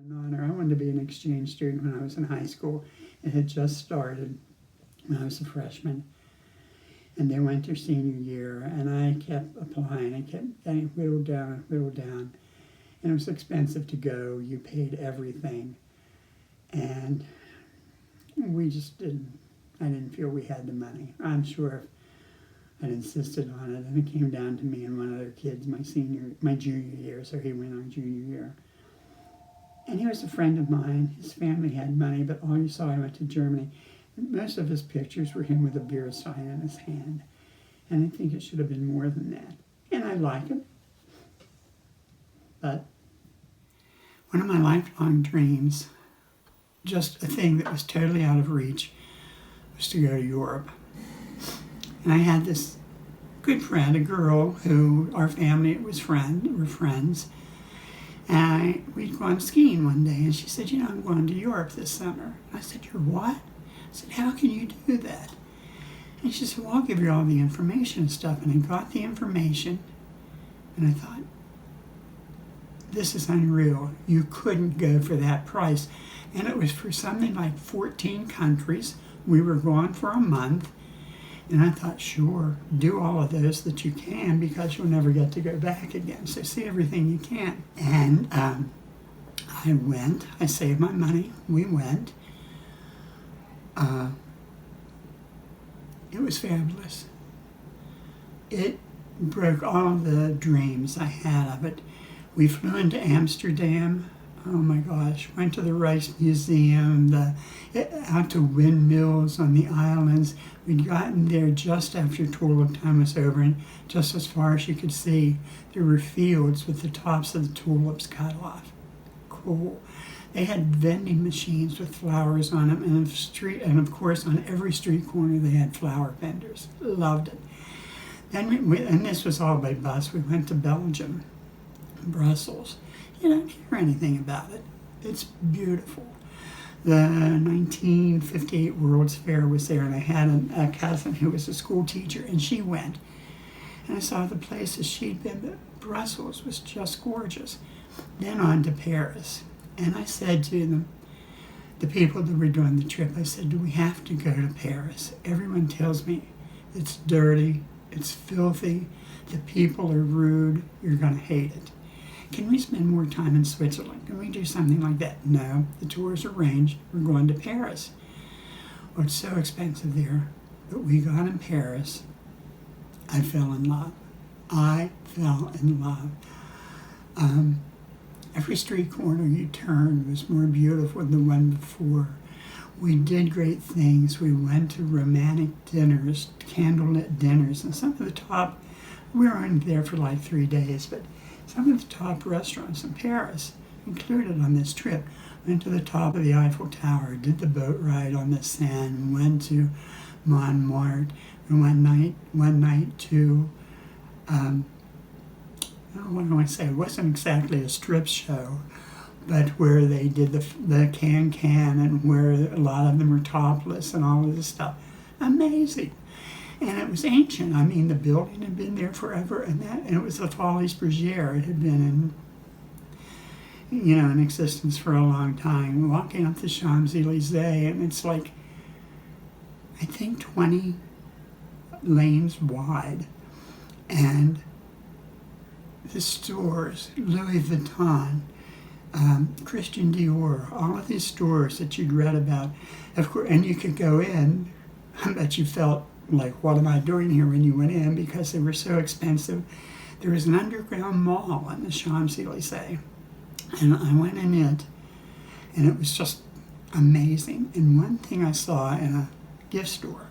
An honor. I wanted to be an exchange student when I was in high school. It had just started when I was a freshman. And they went their senior year, and I kept applying. I kept getting whittled down, whittled down. And it was expensive to go. You paid everything. And we just I didn't feel we had the money. I'm sure if I'd insisted on it, and it came down to me and one other kid my junior year, so he went on junior year. And he was a friend of mine. His family had money, but all you saw, he went to Germany. And most of his pictures were him with a beer stein in his hand. And I think it should have been more than that. And I like him. But one of my lifelong dreams, just a thing that was totally out of reach, was to go to Europe. And I had this good friend, a girl who our family were friends. And we'd gone skiing one day, and she said, I'm going to Europe this summer. I said, you're what? I said, how can you do that? And she said, well, I'll give you all the information and stuff. And I got the information, and I thought, this is unreal. You couldn't go for that price. And it was for something like 14 countries. We were gone for a month. And I thought, sure, do all of those that you can, because you'll never get to go back again. So see everything you can. And I went. I saved my money. We went. It was fabulous. It broke all the dreams I had of it. We flew into Amsterdam. Oh my gosh, went to the Rijksmuseum, out to windmills on the islands. We'd gotten there just after tulip time was over, and just as far as you could see, there were fields with the tops of the tulips cut off. Cool. They had vending machines with flowers on them, and of course on every street corner they had flower vendors. Loved it. Then and this was all by bus. We went to Belgium, Brussels. You don't hear anything about it. It's beautiful. The 1958 World's Fair was there, and I had a cousin who was a school teacher, and she went. And I saw the places she'd been, but Brussels was just gorgeous. Then on to Paris. And I said to them, the people that were doing the trip, I said, do we have to go to Paris? Everyone tells me it's dirty, it's filthy, the people are rude, you're going to hate it. Can we spend more time in Switzerland? Can we do something like that? No, the tour's arranged. We're going to Paris. Oh, it's so expensive there. But we got in Paris. I fell in love. I fell in love. Every street corner you turned was more beautiful than the one before. We did great things. We went to romantic dinners, candlelit dinners, and some of the top, we were only there for like 3 days, but some of the top restaurants in Paris included on this trip. Went to the top of the Eiffel Tower, did the boat ride on the Seine, went to Montmartre, and one night to, what do I say, it wasn't exactly a strip show, but where they did the can and where a lot of them were topless and all of this stuff. Amazing. And it was ancient. I mean, the building had been there forever, and it was the Folies Bergère. It had been in existence for a long time. Walking up the Champs-Élysées, and it's like, I think 20 lanes wide, and the stores, Louis Vuitton, Christian Dior, all of these stores that you'd read about, of course, and you could go in. I bet you felt like, what am I doing here when you went in, because they were so expensive. There was an underground mall in the Champs-Élysées, and I went in it, and it was just amazing. And one thing I saw in a gift store,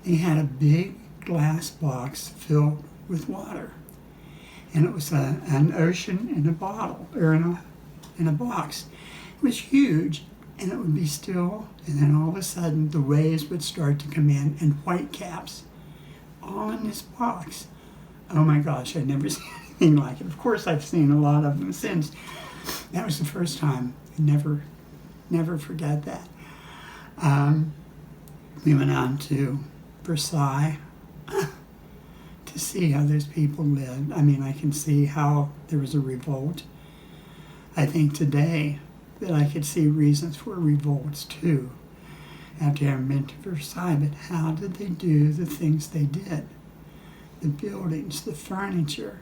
they had a big glass box filled with water, and it was an ocean in a bottle, or in a box. It was huge. And it would be still, and then all of a sudden the waves would start to come in, and white caps, all in this box. Oh my gosh, I'd never seen anything like it. Of course, I've seen a lot of them since. That was the first time. I never forget that. We went on to Versailles to see how those people lived. I mean, I can see how there was a revolt. I think today that I could see reasons for revolts too, after having been to Versailles. But how did they do the things they did? The buildings, the furniture.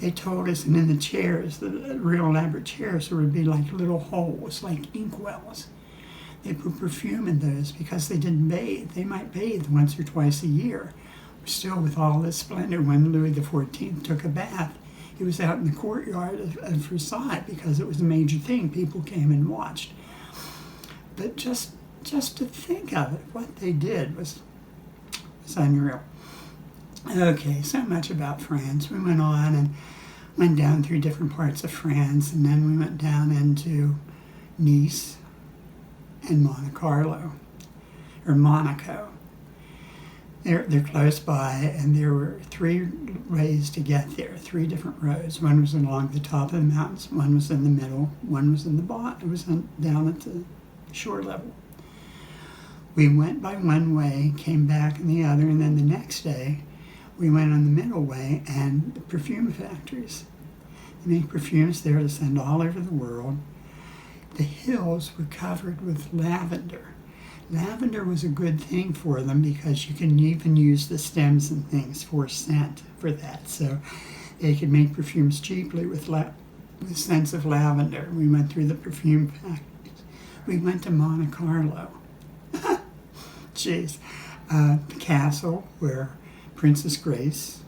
They told us, and in the chairs, the real elaborate chairs, there would be like little holes, like inkwells. They put perfume in those because they didn't bathe. They might bathe once or twice a year. Still, with all this splendor, when Louis XIV took a bath, he was out in the courtyard of Versailles because it was a major thing. People came and watched. But just to think of it, what they did was unreal. Okay, so much about France. We went on and went down through different parts of France, and then we went down into Nice and Monte Carlo, or Monaco. They're close by, and there were 3 ways to get there, 3 different roads. One was along the top of the mountains, one was in the middle, one was in the bottom. It was down at the shore level. We went by one way, came back in the other, and then the next day we went on the middle way, and the perfume factories. They make perfumes there to send all over the world. The hills were covered with lavender. Lavender was a good thing for them because you can even use the stems and things for scent for that. So they could make perfumes cheaply with scents of lavender. We went through the perfume factories. We went to Monte Carlo. Jeez. The castle where Princess Grace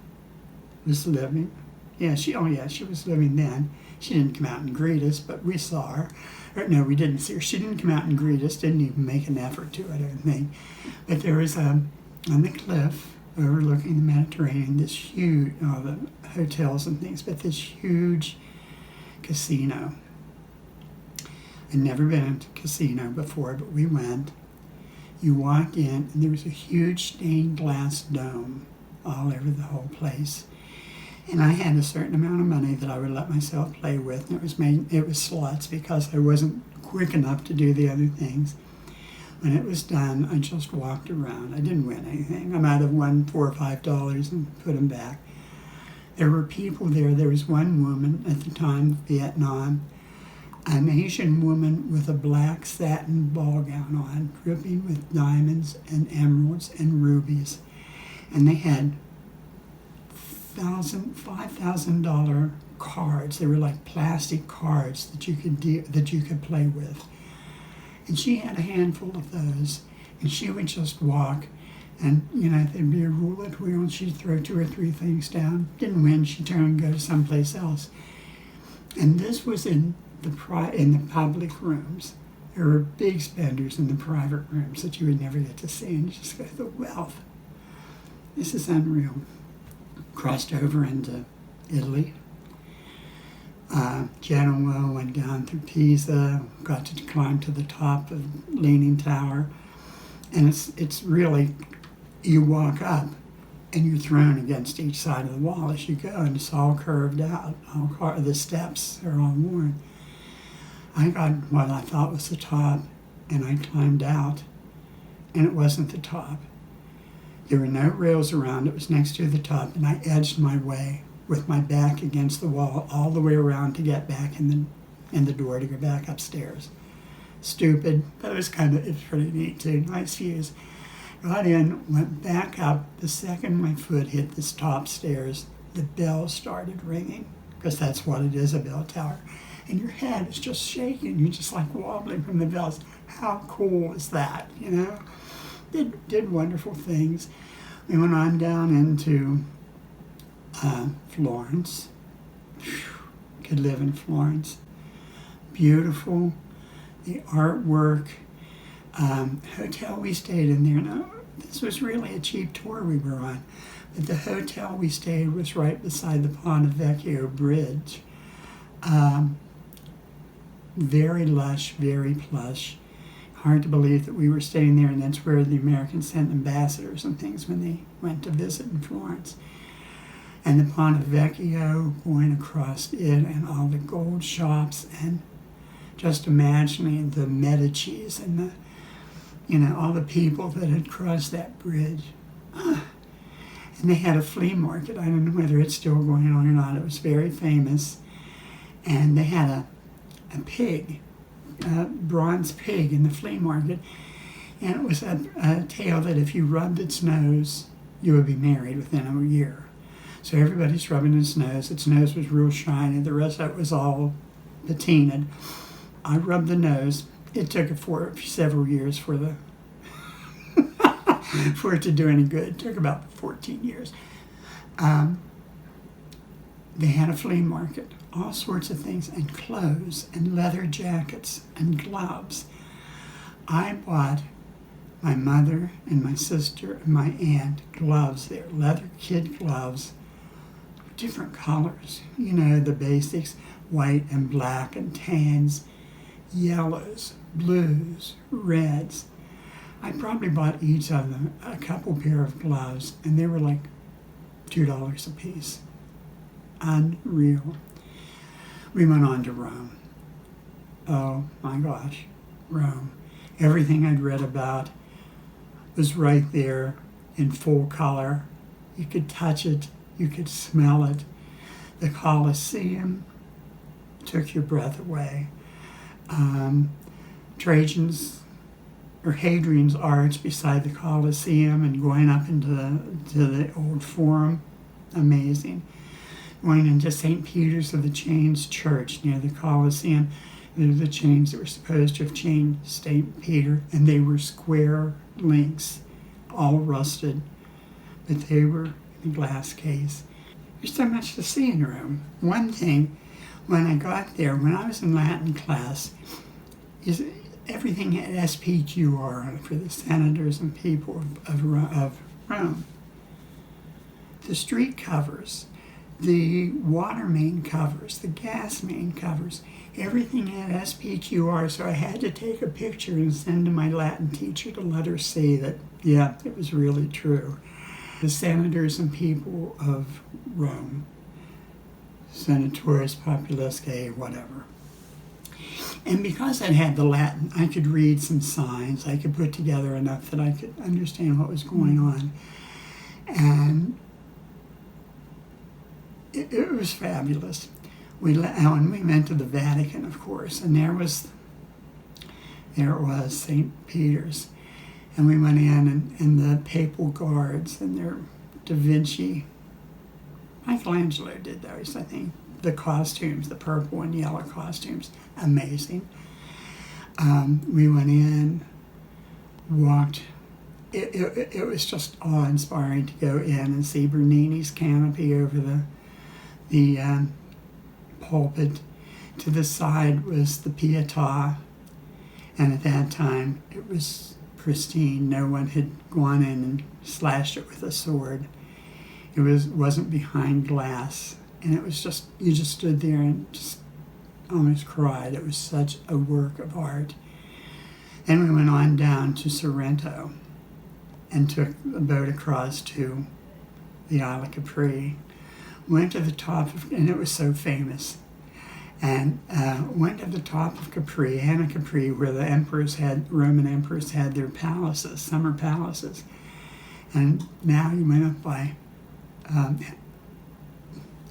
was living. She was living then. She didn't come out and greet us, but we saw her. Or, no, we didn't see her. She didn't come out and greet us, didn't even make an effort to, I don't think. But there was, on the cliff overlooking the Mediterranean, this huge, the hotels and things, but this huge casino. I'd never been to a casino before, but we went. You walked in, and there was a huge stained glass dome all over the whole place. And I had a certain amount of money that I would let myself play with, and it was slots because I wasn't quick enough to do the other things. When it was done, I just walked around. I didn't win anything. I might have won $4 or $5 and put them back. There were people there. There was one woman at the time, Vietnam, an Asian woman with a black satin ball gown on, dripping with diamonds and emeralds and rubies. And they had $5,000 cards. They were like plastic cards that you could play with. And she had a handful of those, and she would just walk, and there'd be a roulette wheel, and she'd throw 2 or 3 things down. Didn't win, she'd turn and go to someplace else. And this was in the public rooms. There were big spenders in the private rooms that you would never get to see, and you just go, the wealth. This is unreal. Crossed over into Italy. Genoa, went down through Pisa, got to climb to the top of Leaning Tower. And it's really, you walk up and you're thrown against each side of the wall as you go, and it's all curved out. The steps are all worn. I got what I thought was the top, and I climbed out, and it wasn't the top. There were no rails around. It was next to the top, and I edged my way with my back against the wall all the way around to get back in the door to go back upstairs. Stupid, but it was pretty neat too. Nice views. Got in, went back up. The second my foot hit this top stairs, the bell started ringing, because that's what it is, a bell tower. And your head is just shaking. You're just like wobbling from the bells. How cool is that, Did wonderful things. We went on down into Florence. Could live in Florence. Beautiful. The artwork. Hotel we stayed in there. Now, this was really a cheap tour we were on. But the hotel we stayed was right beside the Ponte Vecchio Bridge. Very lush, very plush. Hard to believe that we were staying there, and that's where the Americans sent ambassadors and things when they went to visit in Florence. And the Ponte Vecchio, going across it, and all the gold shops, and just imagining the Medicis and all the people that had crossed that bridge. And they had a flea market. I don't know whether it's still going on or not. It was very famous. And they had a pig, bronze pig in the flea market, and it was a tail that if you rubbed its nose, you would be married within a year. So everybody's rubbing its nose. Its nose was real shiny. The rest of it was all patinaed. I rubbed the nose. It took it for several years for the for it to do any good. It took about 14 years. They had a flea market, all sorts of things, and clothes, and leather jackets, and gloves. I bought my mother and my sister and my aunt gloves there, leather kid gloves, different colors. You know, the basics, white and black and tans, yellows, blues, reds. I probably bought each of them a couple pair of gloves, and they were like $2 a piece. Unreal. We went on to Rome. Oh my gosh, Rome. Everything I'd read about was right there in full color. You could touch it, you could smell it. The Colosseum took your breath away. Hadrian's Arch beside the Colosseum and going up into the old Forum, amazing. Going into St. Peter's of the Chains Church near the Colosseum. There were the chains that were supposed to have chained St. Peter, and they were square links, all rusted, but they were in a glass case. There's so much to see in Rome. One thing, when I got there, when I was in Latin class, is everything had SPQR on it for the senators and people of Rome. The street covers, the water main covers, the gas main covers, everything had SPQR, so I had to take a picture and send to my Latin teacher to let her see that, yeah, it was really true. The senators and people of Rome, senatores populusque, whatever. And because I had the Latin, I could read some signs. I could put together enough that I could understand what was going on. And it was fabulous. And we went to the Vatican, of course, and there was St. Peter's. And we went in, and the papal guards and their Da Vinci, Michelangelo did those, I think. The costumes, the purple and yellow costumes, amazing. We went in, walked. It was just awe-inspiring to go in and see Bernini's canopy over the pulpit. To the side was the Pietà, and at that time it was pristine. No one had gone in and slashed it with a sword. It wasn't behind glass, and it was just, you just stood there and just almost cried. It was such a work of art. Then we went on down to Sorrento and took a boat across to the Isle of Capri. Went to the top of, and it was so famous, and went to the top of Capri, Anna Capri, where the Roman emperors had their palaces, summer palaces. And now you went up by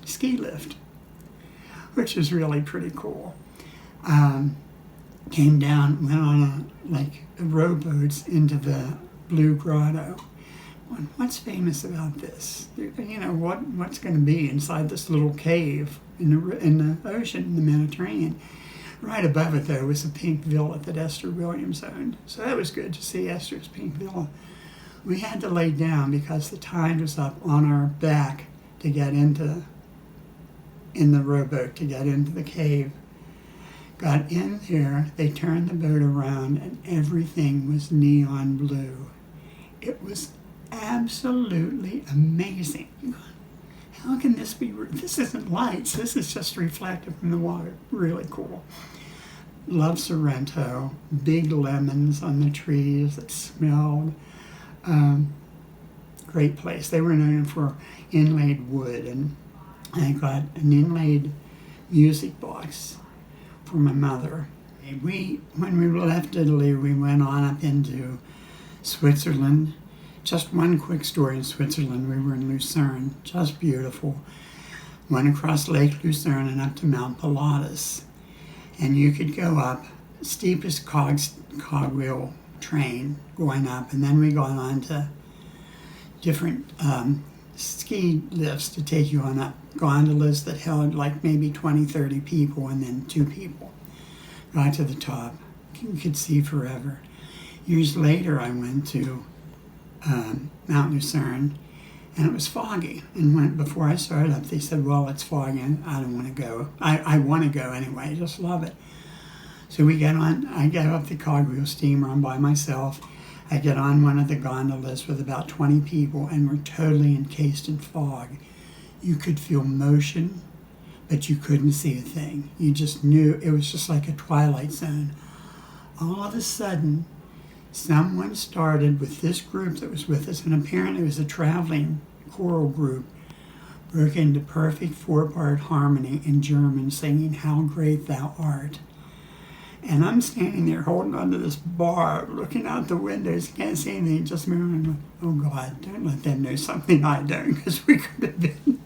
ski lift, which is really pretty cool. Came down, went on rowboats into the Blue Grotto. What's famous about this? You know, what's going to be inside this little cave in the ocean, in the Mediterranean? Right above it, though, was a pink villa that Esther Williams owned. So that was good to see Esther's pink villa. We had to lay down because the tide was up on our back to get in the rowboat, to get into the cave. Got in there, they turned the boat around, and everything was neon blue. It was absolutely amazing. How can this be? This isn't lights. This is just reflected from the water. Really cool. Love Sorrento. Big lemons on the trees that smelled. Great place. They were known for inlaid wood, and I got an inlaid music box for my mother. When we left Italy, we went on up into Switzerland. Just one quick story in Switzerland. We were in Lucerne, just beautiful. Went across Lake Lucerne and up to Mount Pilatus. And you could go up steepest cogwheel train going up, and then we got on to different ski lifts to take you on up gondolas that held like maybe 20, 30 people, and then 2 people. Got to the top. You could see forever. Years later, I went to Mount Lucerne, and it was foggy. And before I started up, they said, well, it's foggy, and I don't want to go. I want to go anyway, I just love it. So we get on, I get up the cogwheel steamer, I'm by myself. I get on one of the gondolas with about 20 people, and we're totally encased in fog. You could feel motion, but you couldn't see a thing. You just knew, it was just like a twilight zone. All of a sudden, someone started with this group that was with us, and apparently it was a traveling choral group, broke into perfect 4-part harmony in German, singing "How Great Thou Art." And I'm standing there holding onto this bar, looking out the windows, can't see anything, just moving. Oh God, don't let them know something I don't, because we could have been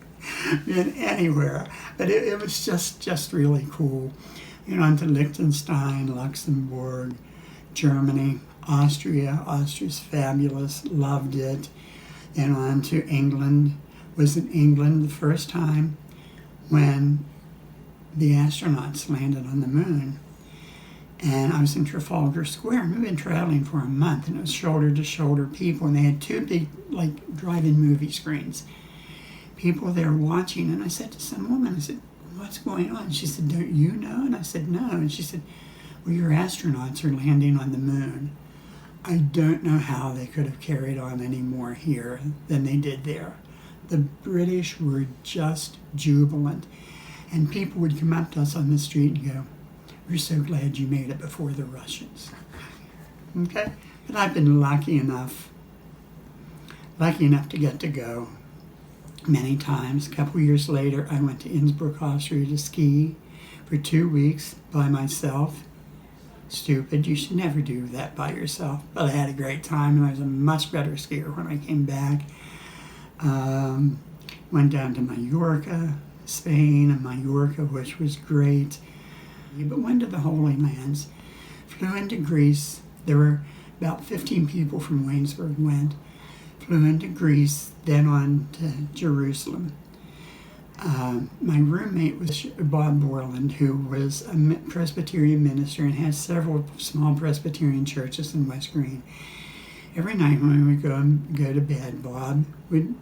anywhere. But it was just really cool. You know, on to Liechtenstein, Luxembourg, Germany, Austria. Austria's fabulous, loved it. And on to England. Was in England the first time when the astronauts landed on the moon. And I was in Trafalgar Square, and we've been traveling for a month, and it was shoulder-to-shoulder people, and they had 2 big, like, drive-in movie screens. People there watching, and I said to some woman, I said, what's going on? She said, don't you know? And I said, no. And she said, well, your astronauts are landing on the moon. I don't know how they could have carried on any more here than they did there. The British were just jubilant, and people would come up to us on the street and go, we're so glad you made it before the Russians. Okay? But I've been lucky enough to get to go many times. A couple years later, I went to Innsbruck, Austria to ski for 2 weeks by myself. Stupid, you should never do that by yourself. But I had a great time, and I was a much better skier when I came back. Went down to Mallorca, Spain, and Mallorca, which was great. But went to the Holy Lands, flew into Greece. There were about 15 people from Waynesburg went. Flew into Greece, then on to Jerusalem. My roommate was Bob Borland, who was a Presbyterian minister and had several small Presbyterian churches in West Green. Every night when we would go to bed, Bob would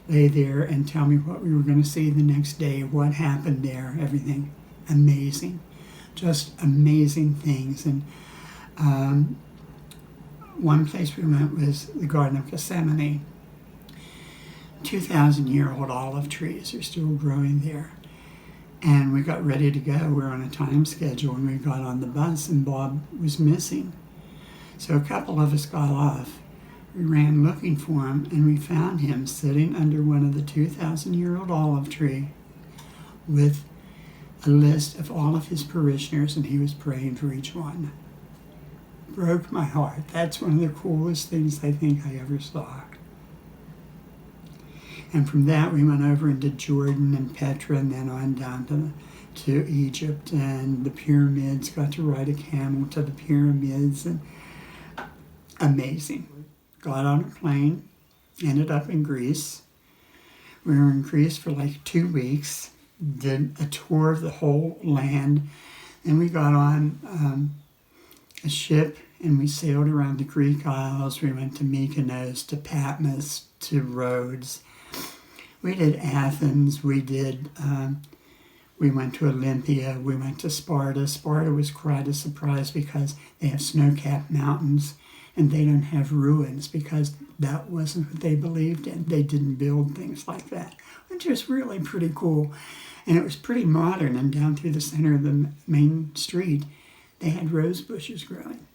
lay there and tell me what we were going to see the next day, what happened there, everything. Amazing. Just amazing things. And one place we went was the Garden of Gethsemane. 2,000-year-old olive trees are still growing there. And we got ready to go. We were on a time schedule, and we got on the bus, and Bob was missing. So a couple of us got off. We ran looking for him, and we found him sitting under one of the 2,000-year-old olive tree with a list of all of his parishioners, and he was praying for each one. Broke my heart. That's one of the coolest things I think I ever saw. And from that we went over into Jordan and Petra, and then on down to Egypt and the pyramids. Got to ride a camel to the pyramids, and amazing. Got on a plane, ended up in Greece. We were in Greece for like 2 weeks. Did a tour of the whole land, and we got on a ship, and we sailed around the Greek Isles. We went to Mykonos, to Patmos, to Rhodes. We did Athens. We went to Olympia. We went to Sparta. Sparta was quite a surprise because they have snow-capped mountains, and they don't have ruins because that wasn't what they believed in. They didn't build things like that, which was really pretty cool. And it was pretty modern, and down through the center of the main street, they had rose bushes growing.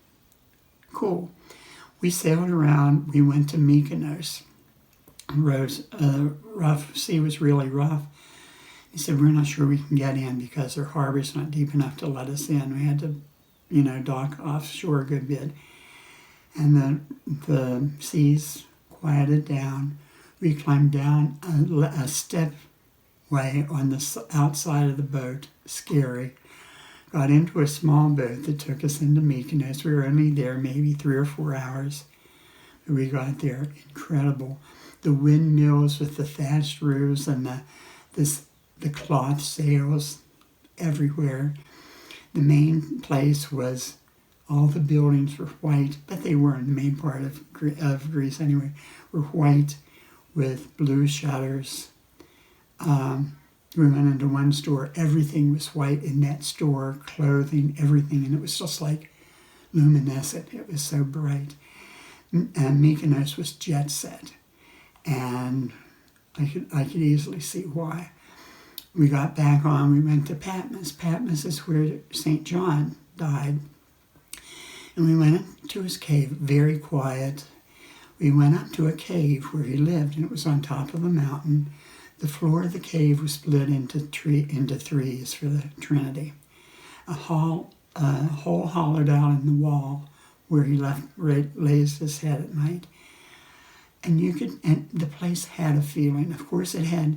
Cool. We sailed around. We went to Mykonos. Rough sea was really rough. He said, we're not sure we can get in because their harbor's not deep enough to let us in. We had to, dock offshore a good bit. And the seas quieted down. We climbed down a step way on the outside of the boat. Scary. got into a small boat that took us into Mykonos. We were only there maybe 3 or 4 hours. But we got there. Incredible. The windmills with the thatched roofs and the cloth sails everywhere. The main place was, all the buildings were white, but they weren't. The main part of Greece anyway, were white with blue shutters. We went into one store, everything was white in that store, clothing, everything, and it was just like luminescent. It was so bright. And Mykonos was jet set, and I could easily see why. We got back on, we went to Patmos. Patmos is where St. John died. And we went into his cave, very quiet. We went up to a cave where he lived, and it was on top of a mountain. The floor of the cave was split into threes for the Trinity. A hole hollowed out in the wall where he lays his head at night. And the place had a feeling. Of course, it had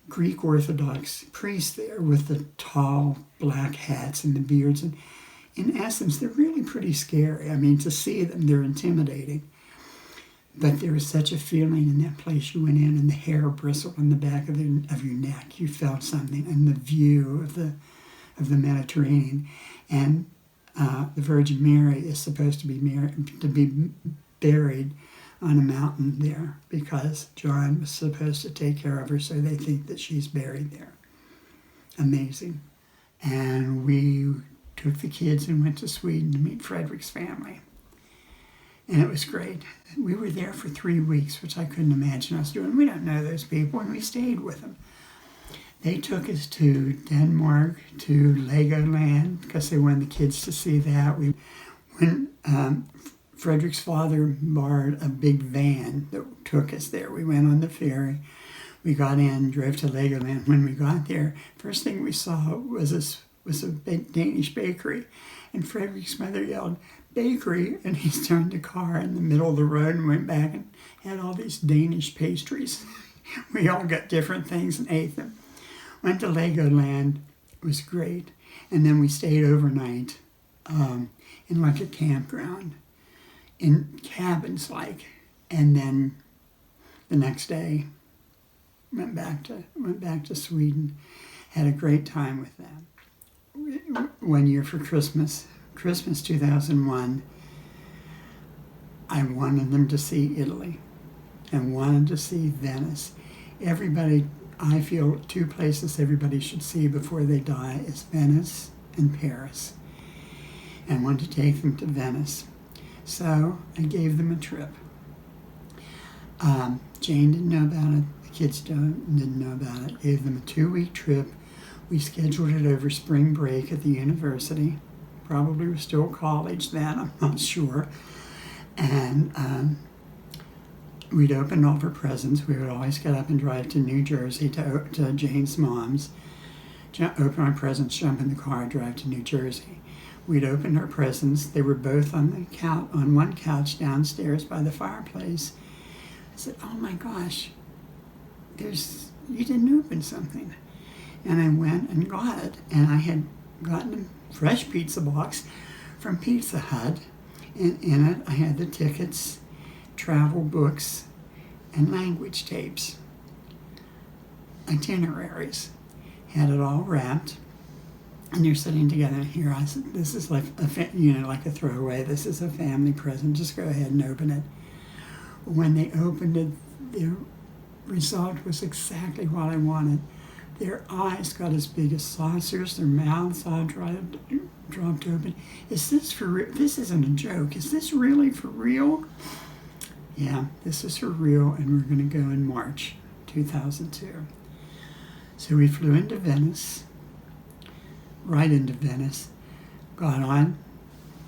Greek Orthodox priests there with the tall black hats and the beards. And in essence, they're really pretty scary. I mean, to see them, they're intimidating. But there was such a feeling in that place. You went in and the hair bristled on the back of your neck. You felt something, and the view of the Mediterranean. And the Virgin Mary is supposed to be buried on a mountain there because John was supposed to take care of her, so they think that she's buried there. Amazing. And we took the kids and went to Sweden to meet Frederick's family. And it was great. We were there for 3 weeks, which I couldn't imagine us doing. We don't know those people, and we stayed with them. They took us to Denmark, to Legoland, because they wanted the kids to see that. When Frederick's father borrowed a big van that took us there. We went on the ferry. We got in, drove to Legoland. When we got there, first thing we saw was a big Danish bakery. And Frederick's mother yelled, "Bakery!" And he turned the car in the middle of the road and went back and had all these Danish pastries. We all got different things and ate them. Went to Legoland. It was great. And then we stayed overnight in like a campground, in cabins and then the next day went back to Sweden. Had a great time with them. 1 year for Christmas 2001, I wanted them to see Italy and wanted to see Venice. Everybody, I feel 2 places everybody should see before they die is Venice and Paris. And wanted to take them to Venice. So I gave them a trip. Jane didn't know about it. The kids didn't know about it. Gave them a 2-week trip. We scheduled it over spring break at the university. Probably was still college then, I'm not sure. And we'd opened all of her presents. We would always get up and drive to New Jersey to Jane's mom's. Open our presents, jump in the car, drive to New Jersey. We'd opened her presents. They were both on one couch downstairs by the fireplace. I said, "Oh my gosh, you didn't open something." And I went and got it. And I had gotten a fresh pizza box from Pizza Hut. And in it, I had the tickets, travel books, and language tapes. Itineraries. Had it all wrapped. And you're sitting together here. I said, "This is like like a throwaway. This is a family present. Just go ahead and open it." When they opened it, the result was exactly what I wanted. Their eyes got as big as saucers. Their mouths all dropped open. Is this for real? This isn't a joke. Is this really for real? Yeah, this is for real, and we're going to go in March 2002. So we flew into Venice, right into Venice, got on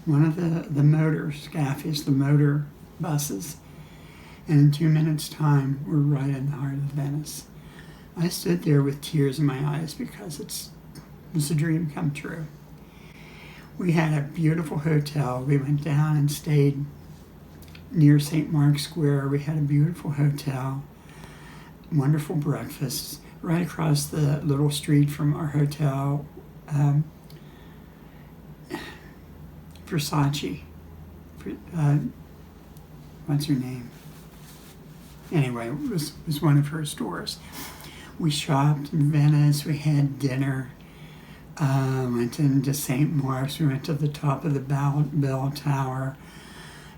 one of the motor scaffies, the motor buses, and in 2 minutes' time, we're right in the heart of Venice. I stood there with tears in my eyes because it was a dream come true. We had a beautiful hotel. We went down and stayed near St. Mark's Square. We had a beautiful hotel, wonderful breakfasts. Right across the little street from our hotel Versace. What's her name? Anyway, it was one of her stores. We shopped in Venice. We had dinner. Went into St. Mark's. We went to the top of the bell tower.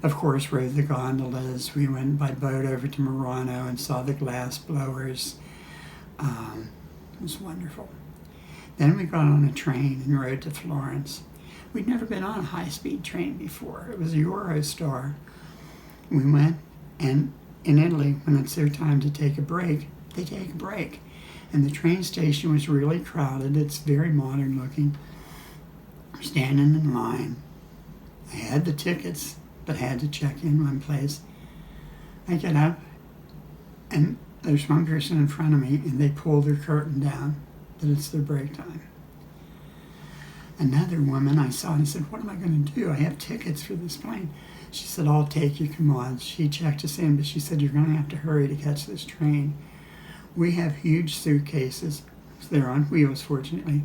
Of course, rode the gondolas. We went by boat over to Murano and saw the glass blowers. It was wonderful. Then we got on a train and rode to Florence. We'd never been on a high-speed train before. It was a Eurostar. We went, and in Italy, when it's their time to take a break, they take a break. And the train station was really crowded. It's very modern looking. We're standing in line. I had the tickets, but had to check in one place. I get up, and there's one person in front of me, and they pull their curtain down, that it's their break time. Another woman I saw, and I said, what am I going to do? I have tickets for this plane. She said, I'll take you, come on. She checked us in, but she said, you're going to have to hurry to catch this train. We have huge suitcases. They're on wheels, fortunately.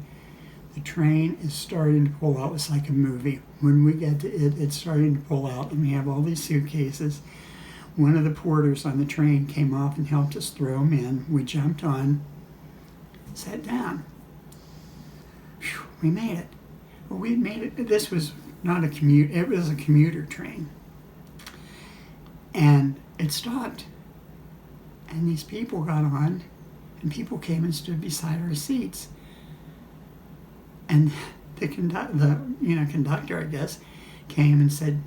The train is starting to pull out. It's like a movie. When we get to it, it's starting to pull out, and we have all these suitcases. One of the porters on the train came off and helped us throw them in. We jumped on, sat down. Whew, we made it. Well, we made it. This was not a commute. It was a commuter train. And it stopped. And these people got on, and people came and stood beside our seats. And the conductor, I guess, came and said,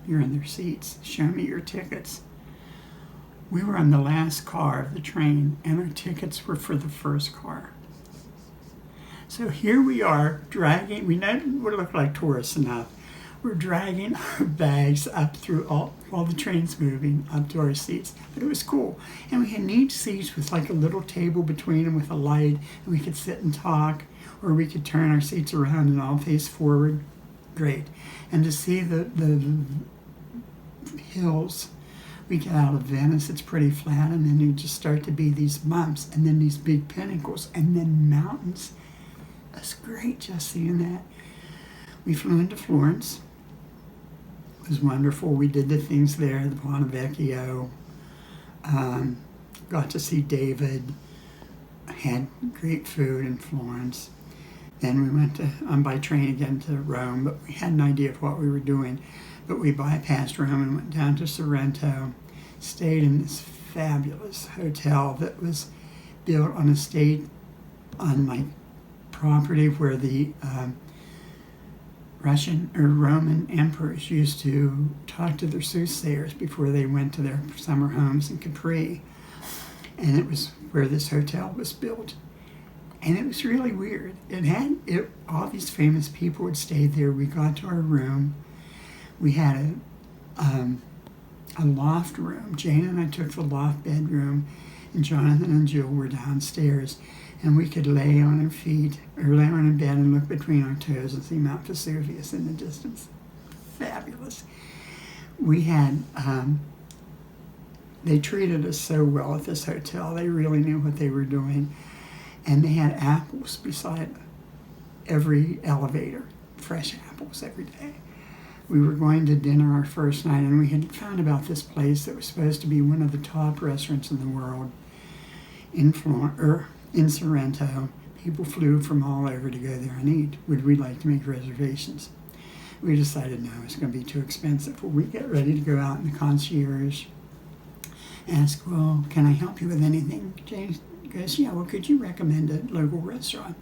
you're in their seats. Show me your tickets. We were on the last car of the train, and our tickets were for the first car. So here we are, dragging, we look like tourists enough. We're dragging our bags up through all the trains moving up to our seats. But it was cool. And we had neat seats with like a little table between them with a light, and we could sit and talk, or we could turn our seats around and all face forward. Great. And to see the hills, we get out of Venice, it's pretty flat, and then you just start to be these bumps, and then these big pinnacles, and then mountains. It's great just seeing that. We flew into Florence. It was wonderful. We did the things there, the Ponte Vecchio. Got to see David. Had great food in Florence. Then we went by train again to Rome, but we had an idea of what we were doing. But we bypassed Rome and went down to Sorrento, stayed in this fabulous hotel that was built on a state on my property where the Russian or Roman emperors used to talk to their soothsayers before they went to their summer homes in Capri. And it was where this hotel was built. And it was really weird. All these famous people had stayed there. We got to our room. We had a loft room. Jane and I took the loft bedroom, and Jonathan and Jill were downstairs. And we could lay on our feet, or lay on a bed and look between our toes and see Mount Vesuvius in the distance. Fabulous. We had, they treated us so well at this hotel. They really knew what they were doing. And they had apples beside every elevator, fresh apples every day. We were going to dinner our first night, and we had found about this place that was supposed to be one of the top restaurants in the world in Sorrento. People flew from all over to go there and eat. Would we like to make reservations? We decided no, it's going to be too expensive. Well, we get ready to go out, and the concierge asked, well, can I help you with anything? James goes, yeah, well, could you recommend a local restaurant?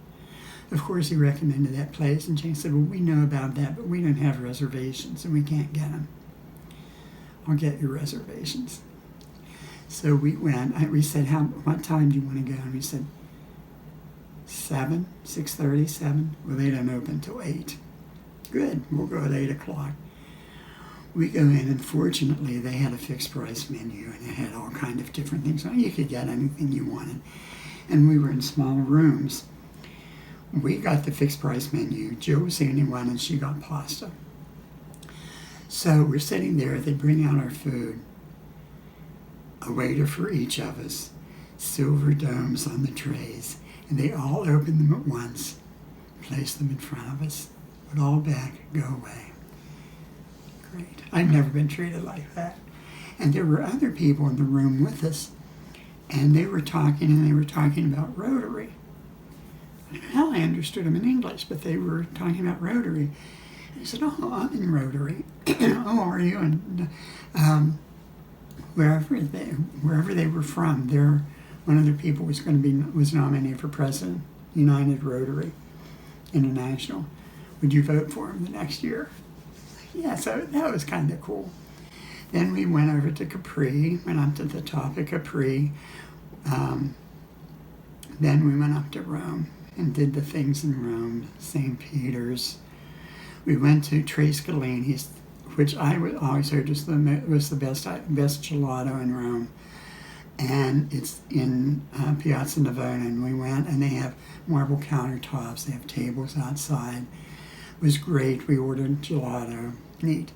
Of course, he recommended that place, and Jane said, well, we know about that, but we don't have reservations, and we can't get them. I'll get your reservations. So we went. We said, what time do you want to go? And we said, 6:30, 7. Well, they don't open till 8. Good, we'll go at 8 o'clock. We go in, and fortunately, they had a fixed price menu, and it had all kind of different things. You could get anything you wanted. And we were in small rooms. We got the fixed price menu. Jill was the only one, and she got pasta. So we're sitting there. They bring out our food. A waiter for each of us. Silver domes on the trays. And they all opened them at once, placed them in front of us, put all back, go away. great. I've never been treated like that. And there were other people in the room with us, and they were talking about Rotary. Hell, I understood them in English, but they were talking about Rotary. And I said, "Oh, I'm in Rotary." "Oh, are you?" And wherever they were from, one of their people was nominated for president, United Rotary International. "Would you vote for him the next year?" Yeah, so that was kind of cool. Then we went over to Capri, went up to the top of Capri. Then we went up to Rome and did the things in Rome, St. Peter's. We went to Tre Scalini's, which I always heard was the best gelato in Rome. And it's in Piazza Navona, and we went, and they have marble countertops. They have tables outside. It was great. We ordered gelato. Neat.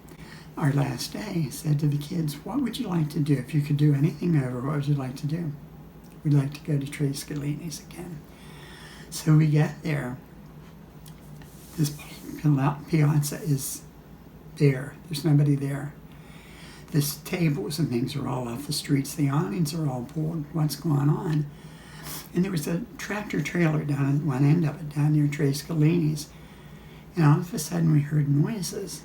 Our last day, said to the kids, "What would you like to do? If you could do anything over, what would you like to do?" "We'd like to go to Tre Scalini's again." So we get there. This piazza is bare. There's nobody there. The tables and things are all off the streets. The awnings are all pulled. What's going on? And there was a tractor trailer down at one end of it, down near Tre Scalini's. And all of a sudden we heard noises.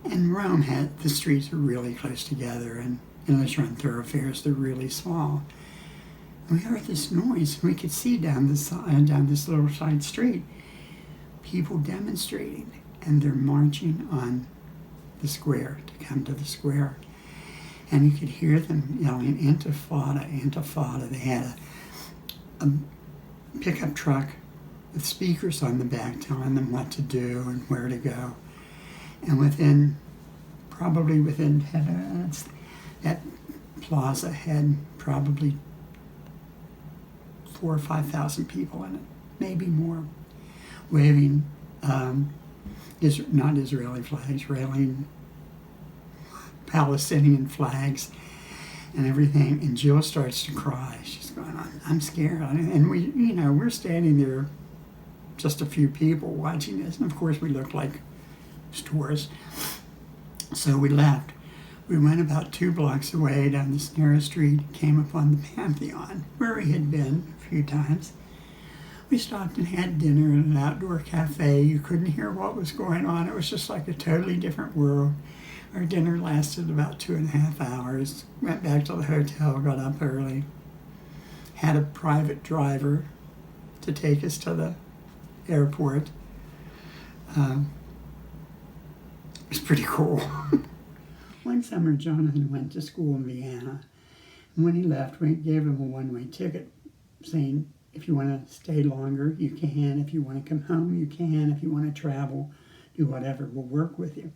And Rome the streets are really close together, and unless you're on thoroughfares, they're really small. And we heard this noise, and we could see down this little side street, people demonstrating, and they're marching on the square to come to the square. And you could hear them yelling, "Intifada, Intifada." They had a pickup truck with speakers on the back telling them what to do and where to go. And probably within 10 minutes, that plaza had probably 4,000 or 5,000 people in it, maybe more, waving not Israeli flags, railing Palestinian flags and everything. And Jill starts to cry. She's going, "I'm scared." And we're standing there, just a few people watching this. And of course we looked like tourists. So we left. We went about 2 blocks away down this narrow street, came upon the Pantheon, where we had been a few times. We stopped and had dinner in an outdoor cafe. You couldn't hear what was going on. It was just like a totally different world. Our dinner lasted about 2.5 hours. Went back to the hotel, got up early, had a private driver to take us to the airport. It was pretty cool. One summer, Jonathan went to school in Vienna. And when he left, we gave him a one-way ticket saying, if you want to stay longer, you can. If you want to come home, you can. If you want to travel, do whatever. We'll work with you.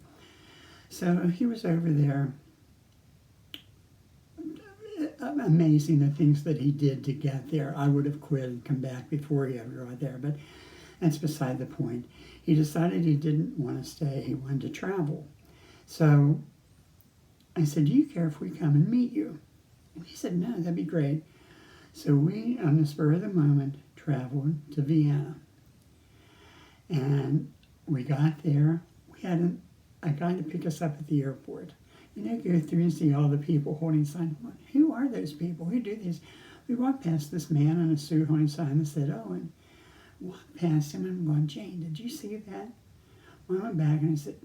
So he was over there. Amazing the things that he did to get there. I would have quit and come back before he ever got there, but that's beside the point. He decided he didn't want to stay. He wanted to travel. So I said, "Do you care if we come and meet you?" And he said, "No, that'd be great." So we, on the spur of the moment, traveled to Vienna. And we got there. We had a guy to pick us up at the airport. Go through and see all the people holding signs. Who are those people? Who do this? We walked past this man in a suit holding a sign that said Owen. Walked past him and I'm going, "Jane, did you see that?" I went back and I said,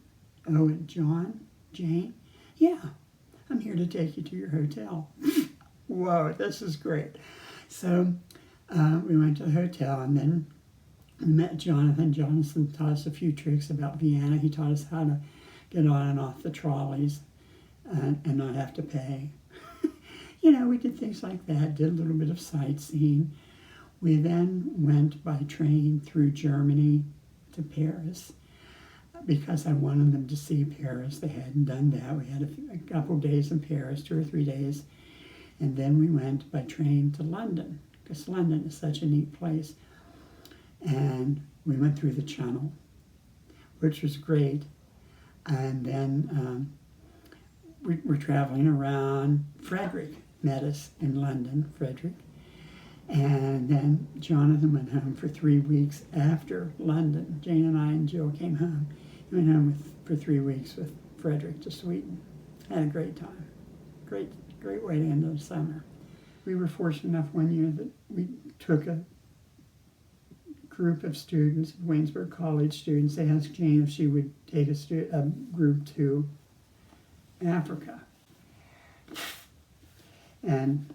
"Owen, John, Jane? Yeah, I'm here to take you to your hotel." Whoa, this is great. So we went to the hotel, and then we met Jonathan. Jonathan taught us a few tricks about Vienna. He taught us how to get on and off the trolleys and not have to pay. We did things like that, did a little bit of sightseeing. We then went by train through Germany to Paris because I wanted them to see Paris. They hadn't done that. We had a couple of days in Paris, 2 or 3 days. And then we went by train to London, because London is such a neat place. And we went through the Channel, which was great. And then we're traveling around. Frederick met us in London, Frederick. And then Jonathan went home for 3 weeks after London. Jane and I and Jill came home. He went home for 3 weeks with Frederick to Sweden. Had a great time. Great way to end the summer. We were fortunate enough one year that we took a group of students, Waynesburg College students. They asked Jane if she would take a group to Africa. And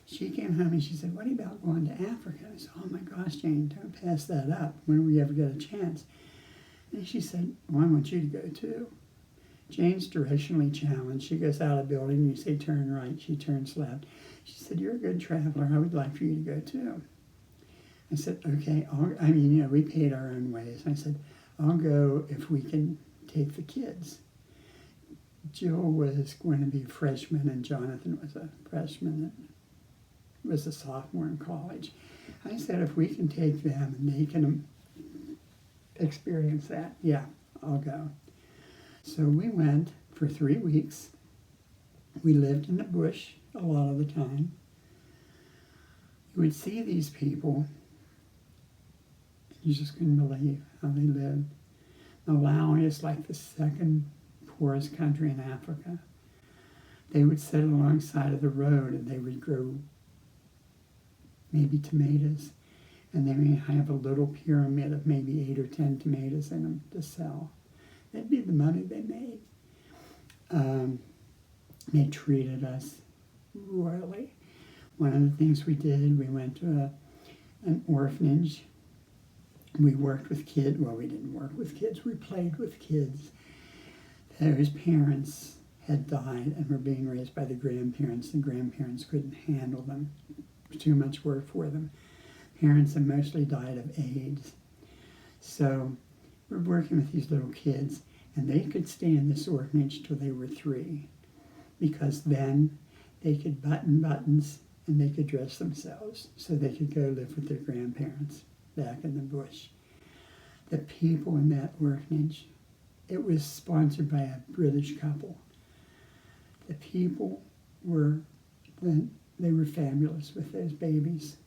she came home and she said, "What about going to Africa?" I said, "Oh my gosh, Jane, don't pass that up. When do we ever get a chance?" And she said, "Well, I want you to go too." Jane's directionally challenged. She goes out of the building, you say turn right, she turns left. She said, "You're a good traveler. I would like for you to go too." I said, "Okay." We paid our own ways. I said, "I'll go if we can take the kids." Jill was going to be a freshman and Jonathan was a freshman and was a sophomore in college. I said, if we can take them and they can experience that, yeah, I'll go. So we went for 3 weeks. We lived in the bush a lot of the time. You would see these people, you just couldn't believe how they lived. Malawi is like the second poorest country in Africa. They would sit alongside of the road and they would grow maybe tomatoes, and they may have a little pyramid of maybe 8 or 10 tomatoes in them to sell. That'd be the money they made. They treated us royally. One of the things we did, we went to an orphanage. We worked with kids. Well, we didn't work with kids. We played with kids whose parents had died and were being raised by the grandparents. The grandparents couldn't handle them. It was too much work for them. Parents had mostly died of AIDS. So we're working with these little kids, and they could stay in this orphanage till they were 3, because then they could button buttons and they could dress themselves so they could go live with their grandparents back in the bush. The people in that orphanage, it was sponsored by a British couple. The people were fabulous with those babies.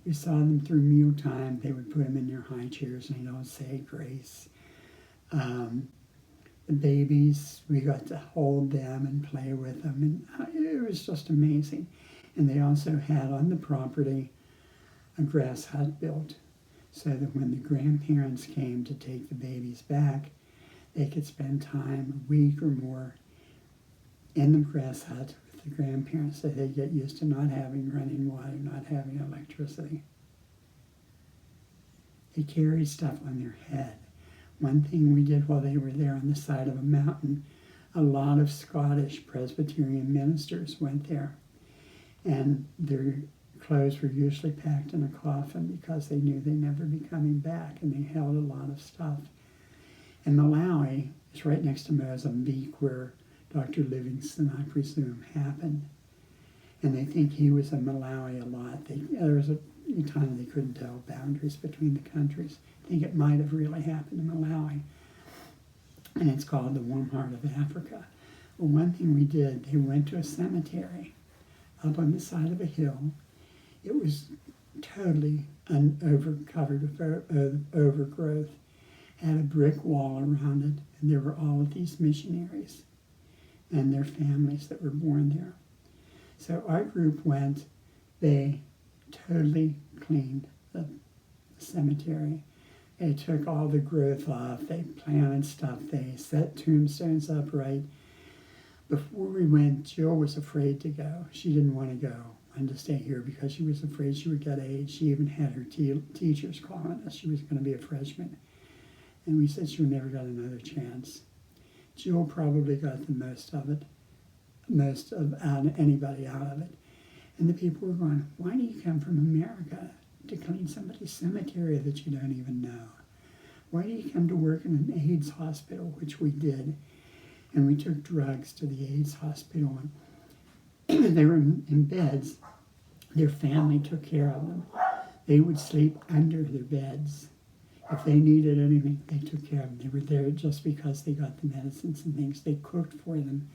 We saw them through mealtime. They would put them in their high chairs and they'd all say grace. The babies, we got to hold them and play with them, and it was just amazing. And they also had on the property a grass hut built, so that when the grandparents came to take the babies back, they could spend time, a week or more, in the grass hut with the grandparents, so they get used to not having running water, not having electricity. They carried stuff on their head. One thing we did while they were there on the side of a mountain, a lot of Scottish Presbyterian ministers went there, and their clothes were usually packed in a coffin because they knew they'd never be coming back, and they held a lot of stuff. And Malawi is right next to Mozambique, where Dr. Livingston, I presume, happened. And they think he was in Malawi a lot. There was a time they couldn't tell boundaries between the countries. I think it might have really happened in Malawi. And it's called the Warm Heart of Africa. Well, one thing we did, they went to a cemetery up on the side of a hill. It was totally covered with overgrowth, had a brick wall around it, and there were all of these missionaries and their families that were born there. So our group went, they totally cleaned the cemetery. They took all the growth off, they planted stuff, they set tombstones upright. Before we went, Jill was afraid to go. She didn't want to go, wanted to stay here because she was afraid she would get AIDS. She even had her teachers calling us. She was going to be a freshman. And we said she would never get another chance. Jill probably got the most of anybody out of it. And the people were going, "Why do you come from America to clean somebody's cemetery that you don't even know? Why do you come to work in an AIDS hospital?" Which we did. And we took drugs to the AIDS hospital. And they were in beds. Their family took care of them. They would sleep under their beds. If they needed anything, they took care of them. They were there just because they got the medicines and things. They cooked for them.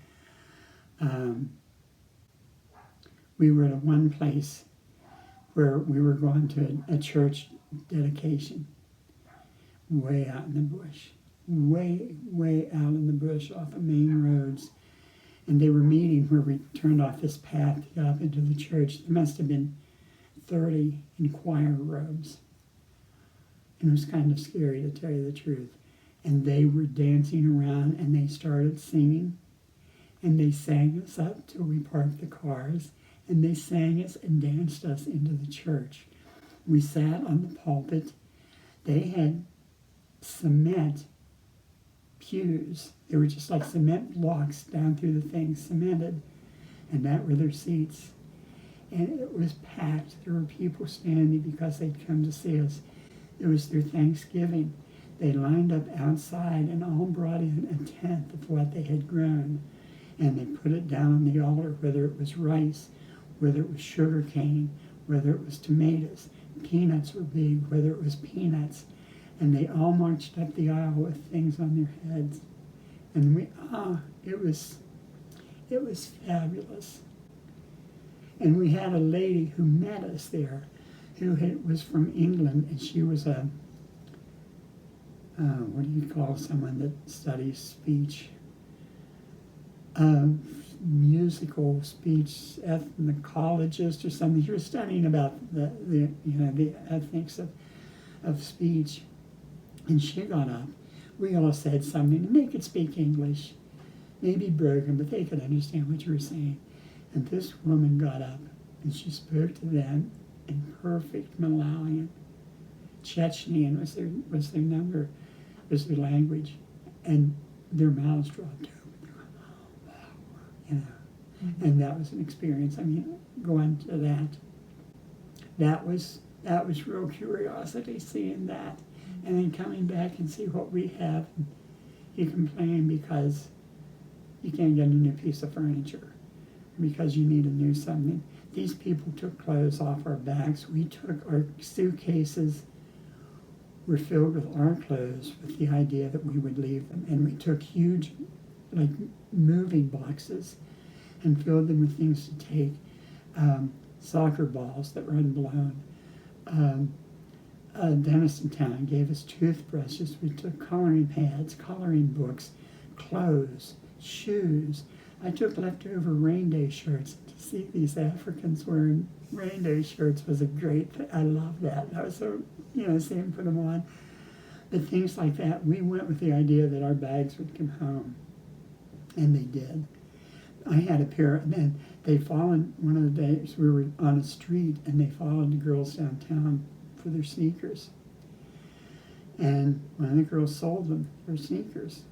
We were at one place where we were going to a church dedication way out in the bush. way, way out in the bush off of main roads. And they were meeting where we turned off this path to get up into the church. There must have been 30 in choir robes. And it was kind of scary, to tell you the truth. And they were dancing around, and they started singing. And they sang us up till we parked the cars. And they sang us and danced us into the church. We sat on the pulpit. They had cement pews. They were just like cement blocks down through the thing, cemented. And that were their seats. And it was packed. There were people standing because they'd come to see us. It was their Thanksgiving. They lined up outside and all brought in a tenth of what they had grown. And they put it down on the altar, whether it was rice, whether it was sugar cane, whether it was tomatoes. Peanuts were big, whether it was peanuts. And they all marched up the aisle with things on their heads. And it was fabulous. And we had a lady who met us there who was from England, and she was what do you call someone that studies speech? Musical speech ethnologist or something. She was studying about the ethics of speech. And she got up. We all said something, and they could speak English, maybe broken, but they could understand what you were saying. And this woman got up, and she spoke to them in perfect Malawian. Chechenian was their language, and their mouths dropped open. And that was an experience. I mean, going to that was real curiosity, seeing that, and then coming back and see what we have. And you complain because you can't get a new piece of furniture, because you need a new something. These people took clothes off our backs. We took our suitcases were filled with our clothes with the idea that we would leave them. And we took huge, like, moving boxes and filled them with things to take. Soccer balls that were unblown. Denison Town gave us toothbrushes. We took coloring pads, coloring books, clothes, shoes. I took leftover rain day shirts. To see these Africans wearing rain day shirts was a great thing. I love that. I was so, seeing put them on. But things like that, we went with the idea that our bags would come home. And they did. I had a pair, and they followed, one of the days we were on a street, and they followed the girls downtown for their sneakers. And one of the girls sold them their sneakers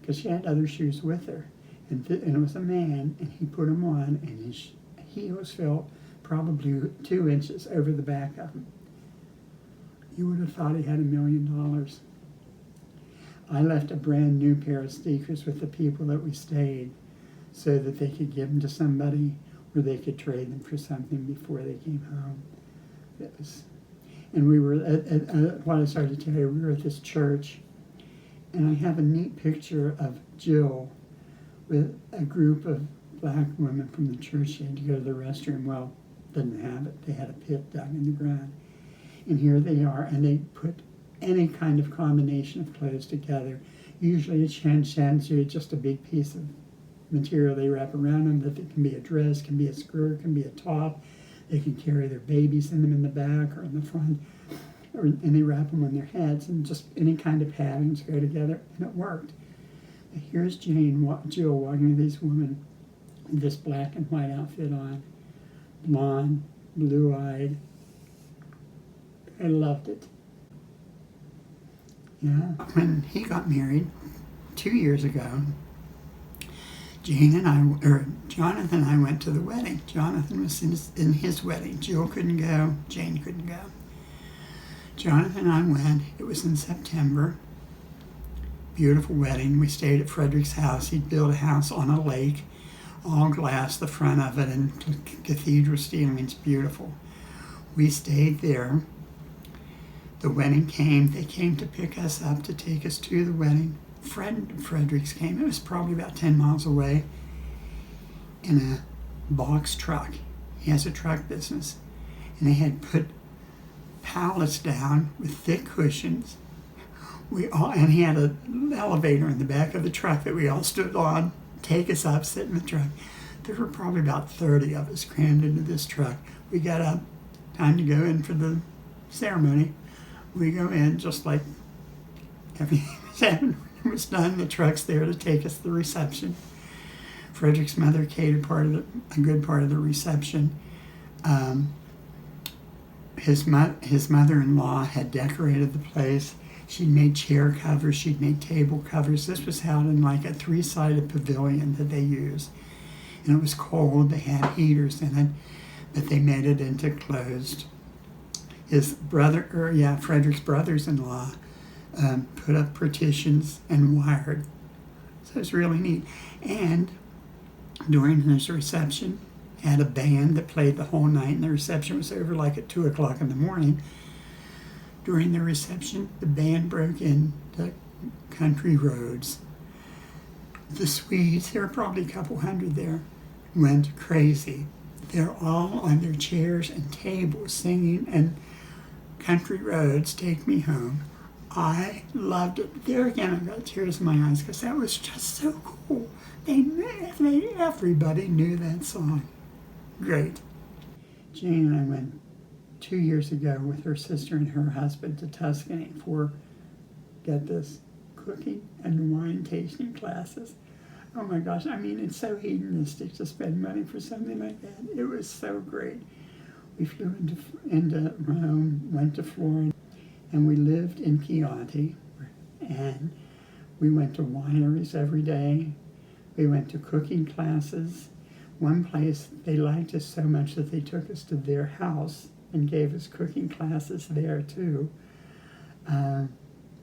because she had other shoes with her. And it was a man, and he put them on, and his heels felt probably 2 inches over the back of them. You would have thought he had $1 million. I left a brand new pair of sneakers with the people that we stayed so that they could give them to somebody or they could trade them for something before they came home. And we were at what I started to tell you, we were at this church, and I have a neat picture of Jill with a group of black women from the church. She had to go to the restroom. Well, didn't have it. They had a pit dug in the ground. And here they are, and they put any kind of combination of clothes together. Usually a chansu, just a big piece of material they wrap around them. That it can be a dress, can be a skirt, can be a top. They can carry their babies in them in the back or in the front, and they wrap them on their heads, and just any kind of patterns go together, and it worked. And here's Jill walking with these women with this black and white outfit on, blonde, blue-eyed. I loved it. Yeah. When he got married 2 years ago, Jonathan and I went to the wedding. Jonathan was in his wedding. Jill couldn't go. Jane couldn't go. Jonathan and I went. It was in September. Beautiful wedding. We stayed at Frederick's house. He'd built a house on a lake, all glass, the front of it, and cathedral steel. It's beautiful. We stayed there. The wedding came. They came to pick us up to take us to the wedding. Fredericks came. It was probably about 10 miles away in a box truck. He has a truck business. And they had put pallets down with thick cushions And he had an elevator in the back of the truck that we all stood on, take us up, sit in the truck. There were probably about 30 of us crammed into this truck. We got up, time to go in for the ceremony. We go in just like everything was happening. It was done. The truck's there to take us to the reception. Frederick's mother catered a good part of the reception. His mother-in-law had decorated the place. She'd made chair covers. She'd made table covers. This was held in like a 3-sided pavilion that they used. And it was cold. They had heaters in it, but they made it into closed. Frederick's brothers-in-law put up partitions and wired. So it was really neat. And during his reception, had a band that played the whole night, and the reception was over like at 2 o'clock in the morning. During the reception, the band broke into Country Roads. The Swedes, there were probably a couple hundred there, went crazy. They're all on their chairs and tables singing, and Country Roads, Take Me Home. I loved it. There again, I got tears in my eyes because that was just so cool. Everybody knew that song. Great. Jane and I went 2 years ago with her sister and her husband to Tuscany for, get this, cooking and wine tasting classes. Oh my gosh, I mean, it's so hedonistic to spend money for something like that. It was so great. We flew into Rome, went to Florence, and we lived in Chianti, and we went to wineries every day. We went to cooking classes. One place, they liked us so much that they took us to their house and gave us cooking classes there too.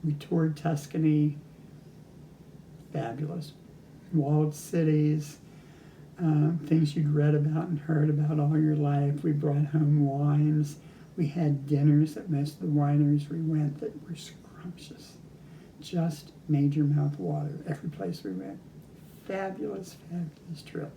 We toured Tuscany, fabulous. Walled cities, things you'd read about and heard about all your life. We brought home wines. We had dinners at most of the wineries we went that were scrumptious. Just made your mouth water every place we went. Fabulous, fabulous trip.